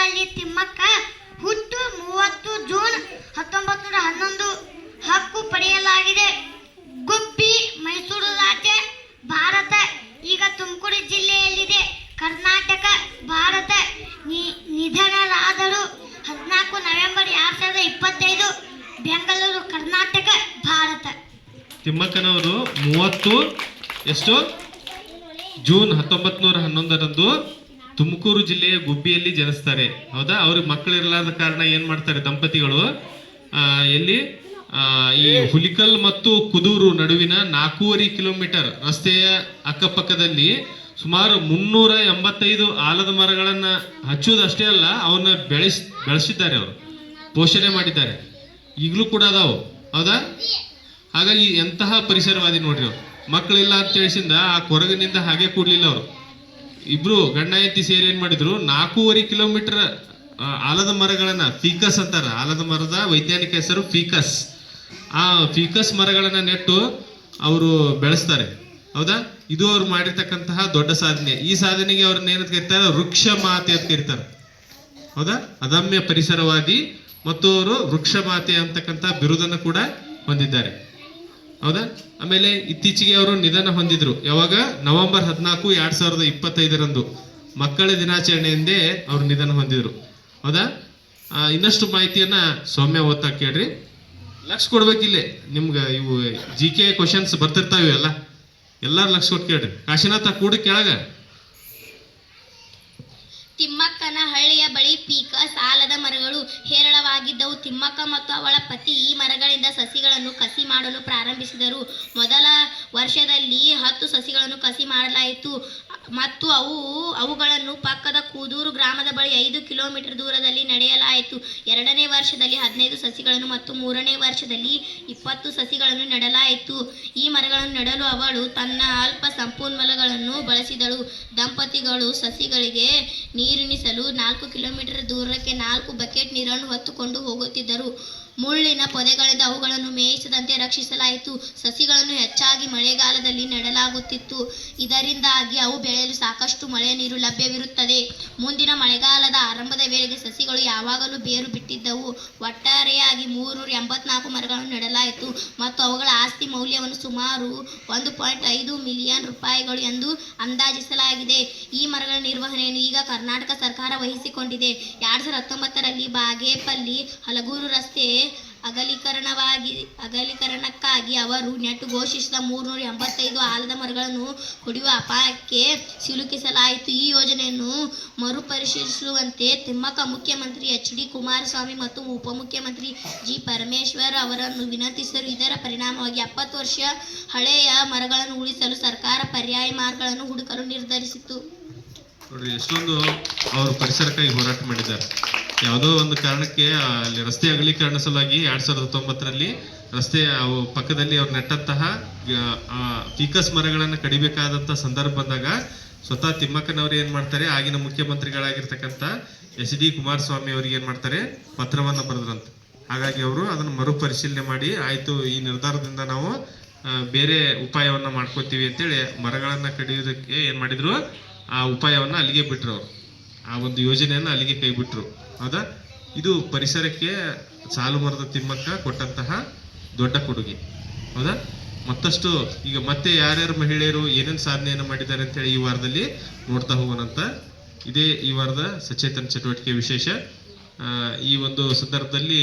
ಮೈಸೂರಲ್ಲಿ ತಿಮ್ಮಕ್ಕ ಹುಟ್ಟು 30 ಜೂನ್ 1911 ಹಕ್ಕು ಪಡೆಯಲಾಗಿದೆ. ಗುಬ್ಬಿ ಮೈಸೂರು ರಾಜ್ಯ ಭಾರತ. ಈಗ ತುಮಕೂರು ಜಿಲ್ಲೆಯಲ್ಲಿದೆ. ಕರ್ನಾಟಕ ಭಾರತ. ನಿಧನರಾದರು 14 ನವೆಂಬರ್ 2025 ಬೆಂಗಳೂರು ಕರ್ನಾಟಕ ಭಾರತ. ತಿಮ್ಮಕ್ಕನವರು 30 ಜೂನ್ 1911ರಂದು ತುಮಕೂರು ಜಿಲ್ಲೆಯ ಗುಬ್ಬಿಯಲ್ಲಿ ಜನಿಸ್ತಾರೆ. ಹೌದಾ? ಅವ್ರಿಗೆ ಮಕ್ಕಳಿರಲಾದ ಕಾರಣ ಏನ್ ಮಾಡ್ತಾರೆ ದಂಪತಿಗಳು, ಎಲ್ಲಿ ಈ ಹುಲಿಕಲ್ ಮತ್ತು ಕುದೂರು ನಡುವಿನ 4.5 ಕಿಲೋಮೀಟರ್ ರಸ್ತೆಯ ಅಕ್ಕಪಕ್ಕದಲ್ಲಿ ಸುಮಾರು 385 ಆಲದ ಮರಗಳನ್ನ ಹಚ್ಚುವುದಷ್ಟೇ ಅಲ್ಲ, ಅವನ್ನ ಬೆಳೆಸಿದ್ದಾರೆ. ಅವರು ಪೋಷಣೆ ಮಾಡಿದ್ದಾರೆ. ಈಗಲೂ ಕೂಡ ಅದಾವು. ಹೌದಾ? ಹಾಗಾಗಿ ಎಂತಹ ಪರಿಸರವಾದಿ ನೋಡ್ರಿ. ಅವ್ರು ಮಕ್ಕಳಿಲ್ಲ ಅಂತ ತಿಳಿಸಿಂದ ಆ ಕೊರಗಿನಿಂದ ಹಾಗೆ ಕೂಡ್ಲಿಲ್ಲ. ಅವರು ಇಬ್ರು ಗಂಡ ಹೆಂಡತಿ ಸೇರಿ ಏನ್ ಮಾಡಿದ್ರು, 4.5 ಕಿಲೋಮೀಟರ್ ಆಲದ ಮರಗಳನ್ನ, ಫೀಕಸ್ ಅಂತಾರ, ಆಲದ ಮರದ ವೈಜ್ಞಾನಿಕ ಹೆಸರು ಫೀಕಸ್. ಆ ಫೀಕಸ್ ಮರಗಳನ್ನ ನೆಟ್ಟು ಅವರು ಬೆಳೆಸ್ತಾರೆ. ಹೌದಾ? ಇದು ಅವ್ರು ಮಾಡಿರ್ತಕ್ಕಂತಹ ದೊಡ್ಡ ಸಾಧನೆ. ಈ ಸಾಧನೆಗೆ ಅವ್ರನ್ನ ಏನಂತ ಕರೀತಾರೆ, ವೃಕ್ಷ ಮಾತೆ ಅಂತ ಕರೀತಾರೆ. ಹೌದಾ? ಅದಮ್ಯ ಪರಿಸರವಾದಿ ಮತ್ತು ಅವರು ವೃಕ್ಷ ಮಾತೆ ಅಂತಕ್ಕಂಥ ಬಿರುದನ್ನು ಕೂಡ ಹೊಂದಿದ್ದಾರೆ. ಹೌದಾ? ಆಮೇಲೆ ಇತ್ತೀಚೆಗೆ ಅವರು ನಿಧನ ಹೊಂದಿದ್ರು. ಯಾವಾಗ? ನವೆಂಬರ್ 14, 2025ರಂದು ಮಕ್ಕಳ ದಿನಾಚರಣೆಯಿಂದೇ ಅವರು ನಿಧನ ಹೊಂದಿದ್ರು. ಹೌದಾ? ಇನ್ನಷ್ಟು ಮಾಹಿತಿಯನ್ನ ಸೌಮ್ಯ ಓದ್ತಾ ಕೇಳ್ರಿ. ಲಕ್ಷ ಕೊಡ್ಬೇಕಿಲ್ಲೇ ನಿಮ್ಗೆ. ಇವು GK ಕ್ವಶನ್ಸ್ ಬರ್ತಿರ್ತಾವೆ ಎಲ್ಲ. ಎಲ್ಲಾರು ಲಕ್ಷ ಕೊಟ್ಟು ಕೇಳ್ರಿ. ಕಾಶಿನಾಥ ಕೂಡ ಕೆಳಗ. ತಿಮ್ಮಕ್ಕನ ಹಳ್ಳಿಯ ಬಳಿ ಪೀಕಸ್ ಆಲದ ಮರಗಳು ಹೇರಳವಾಗಿದ್ದವು. ತಿಮ್ಮಕ್ಕ ಮತ್ತು ಅವಳ ಪತಿ ಈ ಮರಗಳಿಂದ ಸಸಿಗಳನ್ನು ಕಸಿ ಮಾಡಲು ಪ್ರಾರಂಭಿಸಿದರು. ಮೊದಲ ವರ್ಷದಲ್ಲಿ 10 ಸಸಿಗಳನ್ನು ಕಸಿ ಮಾಡಲಾಯಿತು ಮತ್ತು ಅವುಗಳನ್ನು ಪಕ್ಕದ ಕೂದೂರು ಗ್ರಾಮದ ಬಳಿ 5 ಕಿಲೋಮೀಟರ್ ದೂರದಲ್ಲಿ ನಡೆಯಲಾಯಿತು. ಎರಡನೇ ವರ್ಷದಲ್ಲಿ 15 ಸಸಿಗಳನ್ನು ಮತ್ತು ಮೂರನೇ ವರ್ಷದಲ್ಲಿ 20 ಸಸಿಗಳನ್ನು ನೆಡಲಾಯಿತು. ಈ ಮರಗಳನ್ನು ನೆಡಲು ಅವಳು ತನ್ನ ಅಲ್ಪ ಸಂಪನ್ಮೂಲಗಳನ್ನು ಬಳಸಿದಳು. ದಂಪತಿಗಳು ಸಸಿಗಳಿಗೆ ನೀರುಣಿಸಲು 4 ಕಿಲೋಮೀಟರ್ ದೂರಕ್ಕೆ 4 ಬಕೆಟ್ ನೀರನ್ನು ಹೊತ್ತುಕೊಂಡು ಹೋಗುತ್ತಿದ್ದರು. ಮುಳ್ಳಿನ ಪೊದೆಗಳಿಂದ ಅವುಗಳನ್ನು ಮೇಯಿಸದಂತೆ ರಕ್ಷಿಸಲಾಯಿತು. ಸಸಿಗಳನ್ನು ಹೆಚ್ಚಾಗಿ ಮಳೆಗಾಲದಲ್ಲಿ ನೆಡಲಾಗುತ್ತಿತ್ತು. ಇದರಿಂದಾಗಿ ಅವು ಬೆಳೆಯಲು ಸಾಕಷ್ಟು ಮಳೆ ನೀರು ಲಭ್ಯವಿರುತ್ತದೆ. ಮುಂದಿನ ಮಳೆಗಾಲದ ಆರಂಭದ ವೇಳೆಗೆ ಸಸಿಗಳು ಯಾವಾಗಲೂ ಬೇರು ಬಿಟ್ಟಿದ್ದವು. ಒಟ್ಟಾರೆಯಾಗಿ 384 ಮರಗಳನ್ನು ನೆಡಲಾಯಿತು ಮತ್ತು ಅವುಗಳ ಆಸ್ತಿ ಮೌಲ್ಯವನ್ನು ಸುಮಾರು 1.5 ಮಿಲಿಯನ್ ರೂಪಾಯಿಗಳು ಎಂದು ಅಂದಾಜಿಸಲಾಗಿದೆ. ಈ ಮರಗಳ ನಿರ್ವಹಣೆಯನ್ನು ಈಗ ಕರ್ನಾಟಕ ಸರ್ಕಾರ ವಹಿಸಿಕೊಂಡಿದೆ. 2019ರಲ್ಲಿ ಬಾಗೇಪಲ್ಲಿ ಹಲಗೂರು ರಸ್ತೆ ಅಗಲೀಕರಣಕ್ಕಾಗಿ ಅವರು ನೆಟ್ಟು ಘೋಷಿಸಿದ 385 ಆಲದ ಮರಗಳನ್ನು ಕುಡಿಯುವ ಅಪಾಯಕ್ಕೆ ಸಿಲುಕಿಸಲಾಯಿತು. ಈ ಯೋಜನೆಯನ್ನು ಮರುಪರಿಶೀಲಿಸುವಂತೆ ತಿಮ್ಮಕ್ಕ ಮುಖ್ಯಮಂತ್ರಿ HD ಕುಮಾರಸ್ವಾಮಿ ಮತ್ತು ಉಪಮುಖ್ಯಮಂತ್ರಿ G ಪರಮೇಶ್ವರ್ ಅವರನ್ನು ವಿನಂತಿಸಿದರು. ಇದರ ಪರಿಣಾಮವಾಗಿ 70 ವರ್ಷ ಹಳೆಯ ಮರಗಳನ್ನು ಉಳಿಸಲು ಸರ್ಕಾರ ಪರ್ಯಾಯ ಮಾರ್ಗಗಳನ್ನು ಹುಡುಕಲು ನಿರ್ಧರಿಸಿತು. ನೋಡ್ರಿ, ಎಷ್ಟೊಂದು ಅವರು ಪರಿಸರಕ್ಕಾಗಿ ಹೋರಾಟ ಮಾಡಿದ್ದಾರೆ. ಯಾವುದೋ ಒಂದು ಕಾರಣಕ್ಕೆ ಅಲ್ಲಿ ರಸ್ತೆ ಅಗಲೀಕರಣ ಸಲುವಾಗಿ 2019ರಲ್ಲಿ ರಸ್ತೆಯ ಪಕ್ಕದಲ್ಲಿ ಅವ್ರು ನೆಟ್ಟಂತಹ ಫೀಕಸ್ ಮರಗಳನ್ನು ಕಡಿಬೇಕಾದಂತ ಸಂದರ್ಭ ಬಂದಾಗ ಸ್ವತಃ ತಿಮ್ಮಕ್ಕನವರು ಏನ್ ಮಾಡ್ತಾರೆ, ಆಗಿನ ಮುಖ್ಯಮಂತ್ರಿಗಳಾಗಿರ್ತಕ್ಕಂಥ HD ಕುಮಾರಸ್ವಾಮಿ ಅವರಿಗೆ ಏನ್ ಮಾಡ್ತಾರೆ, ಪತ್ರವನ್ನ ಬರೆದ್ರಂತ. ಹಾಗಾಗಿ ಅವರು ಅದನ್ನು ಮರುಪರಿಶೀಲನೆ ಮಾಡಿ, ಆಯ್ತು ಈ ನಿರ್ಧಾರದಿಂದ ನಾವು ಬೇರೆ ಉಪಾಯವನ್ನ ಮಾಡ್ಕೋತೀವಿ ಅಂತೇಳಿ ಮರಗಳನ್ನ ಕಡಿಯೋದಕ್ಕೆ ಏನ್ ಮಾಡಿದ್ರು, ಆ ಉಪಾಯವನ್ನ ಅಲ್ಲಿಗೆ ಬಿಟ್ರು. ಅವರು ಆ ಒಂದು ಯೋಜನೆಯನ್ನ ಅಲ್ಲಿಗೆ ಕೈ ಬಿಟ್ರು. ಹೌದಾ? ಇದು ಪರಿಸರಕ್ಕೆ ಸಾಲು ಮರದ ತಿಮ್ಮಕ್ಕ ಕೊಟ್ಟಂತಹ ದೊಡ್ಡ ಕೊಡುಗೆ. ಹೌದಾ? ಮತ್ತಷ್ಟು ಈಗ ಮತ್ತೆ ಯಾರ್ಯಾರು ಮಹಿಳೆಯರು ಏನೇನು ಸಾಧನೆಯನ್ನು ಮಾಡಿದ್ದಾರೆ ಅಂತೇಳಿ ಈ ವಾರದಲ್ಲಿ ನೋಡ್ತಾ ಹೋಗೋಣಂತ. ಇದೇ ಈ ವಾರದ ಸಚೇತನ ಚಟುವಟಿಕೆ ವಿಶೇಷ. ಈ ಒಂದು ಸಂದರ್ಭದಲ್ಲಿ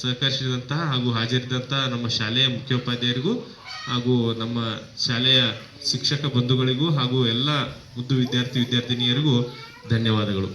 ಸಹಕರಿಸಿದಂತಹ ಹಾಗೂ ಹಾಜರಿದ್ದಂತಹ ನಮ್ಮ ಶಾಲೆಯ ಮುಖ್ಯೋಪಾಧ್ಯಾಯರಿಗೂ ಹಾಗೂ ನಮ್ಮ ಶಾಲೆಯ ಶಿಕ್ಷಕ ಬಂಧುಗಳಿಗೂ ಹಾಗೂ ಎಲ್ಲ ಮುದ್ದು ವಿದ್ಯಾರ್ಥಿನಿಯರಿಗೂ ಧನ್ಯವಾದಗಳು.